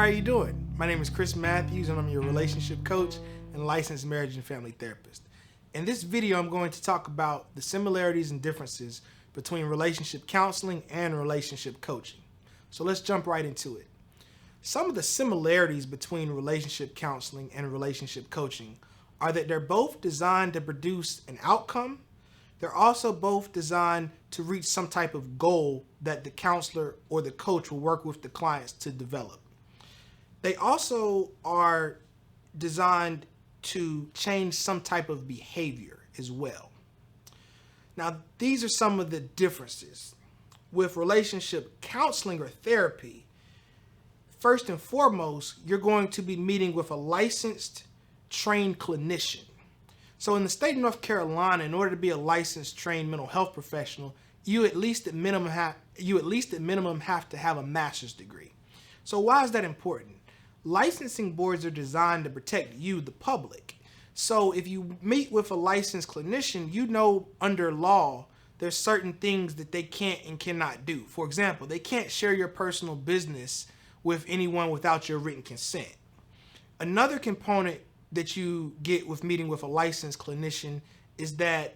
are you doing? My name is Chris Matthews and I'm your relationship coach and licensed marriage and family therapist. In this video, I'm going to talk about the similarities and differences between relationship counseling and relationship coaching. So let's jump right into it. Some of the similarities between relationship counseling and relationship coaching are that they're both designed to produce an outcome. They're also both designed to reach some type of goal that the counselor or the coach will work with the clients to develop. They also are designed to change some type of behavior as well. Now, these are some of the differences. With relationship counseling or therapy, first and foremost, you're going to be meeting with a licensed, trained clinician. So in the state of North Carolina, in order to be a licensed, trained mental health professional, you at least at minimum have to have a master's degree. So why is that important? Licensing boards are designed to protect you, the public. So if you meet with a licensed clinician, you know under law, there's certain things that they can't and cannot do. For example, they can't share your personal business with anyone without your written consent. Another component that you get with meeting with a licensed clinician is that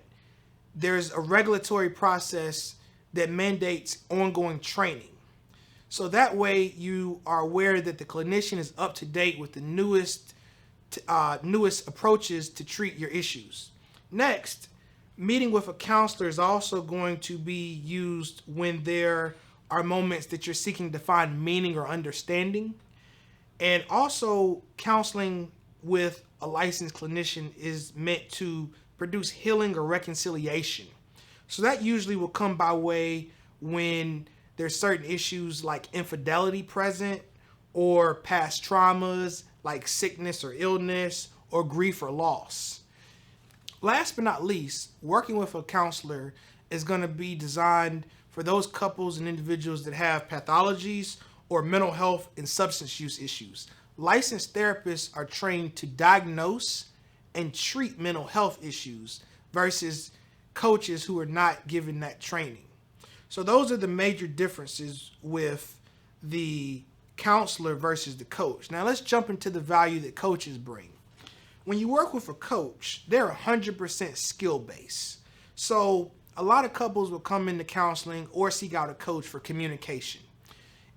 there's a regulatory process that mandates ongoing training. So that way you are aware that the clinician is up to date with the newest approaches to treat your issues. Next, meeting with a counselor is also going to be used when there are moments that you're seeking to find meaning or understanding. And also, counseling with a licensed clinician is meant to produce healing or reconciliation. So that usually will come by way when there's certain issues like infidelity present, or past traumas like sickness or illness, or grief or loss. Last but not least, working with a counselor is going to be designed for those couples and individuals that have pathologies or mental health and substance use issues. Licensed therapists are trained to diagnose and treat mental health issues versus coaches who are not given that training. So those are the major differences with the counselor versus the coach. Now let's jump into the value that coaches bring. When you work with a coach, they're 100% skill-based. So a lot of couples will come into counseling or seek out a coach for communication.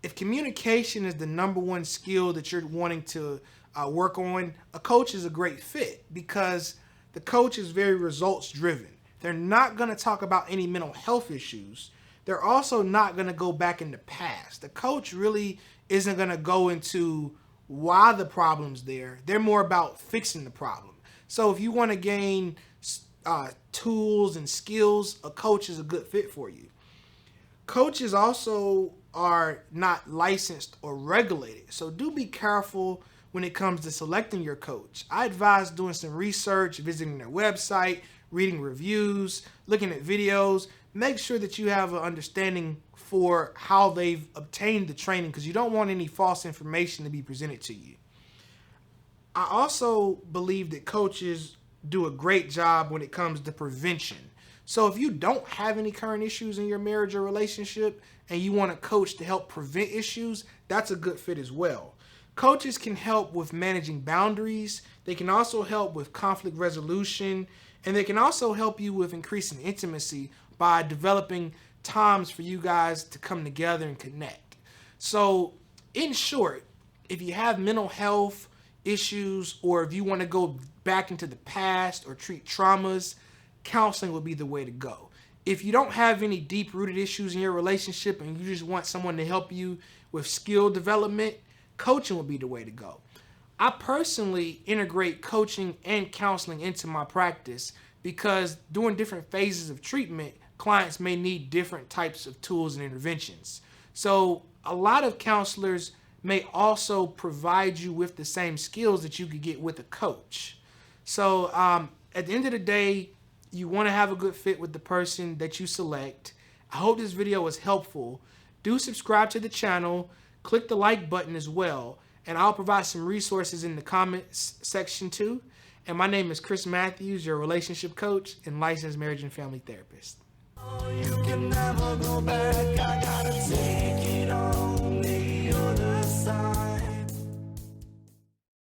If communication is the number one skill that you're wanting to work on, a coach is a great fit because the coach is very results driven. They're not going to talk about any mental health issues. They're also not going to go back in the past. The coach really isn't going to go into why the problem's there. They're more about fixing the problem. So if you want to gain tools and skills, a coach is a good fit for you. Coaches also are not licensed or regulated. So do be careful when it comes to selecting your coach. I advise doing some research, visiting their website, reading reviews, looking at videos. Make sure that you have an understanding for how they've obtained the training because you don't want any false information to be presented to you. I also believe that coaches do a great job when it comes to prevention. So if you don't have any current issues in your marriage or relationship and you want a coach to help prevent issues, that's a good fit as well. Coaches can help with managing boundaries. They can also help with conflict resolution, and they can also help you with increasing intimacy by developing times for you guys to come together and connect. So in short, if you have mental health issues or if you want to go back into the past or treat traumas, counseling would be the way to go. If you don't have any deep-rooted issues in your relationship and you just want someone to help you with skill development, coaching would be the way to go. I personally integrate coaching and counseling into my practice because during different phases of treatment, clients may need different types of tools and interventions. So a lot of counselors may also provide you with the same skills that you could get with a coach. So at the end of the day, you want to have a good fit with the person that you select. I hope this video was helpful. Do subscribe to the channel, click the like button as well, and I'll provide some resources in the comments section too. And my name is Chris Matthews, your relationship coach and licensed marriage and family therapist. You can never go back.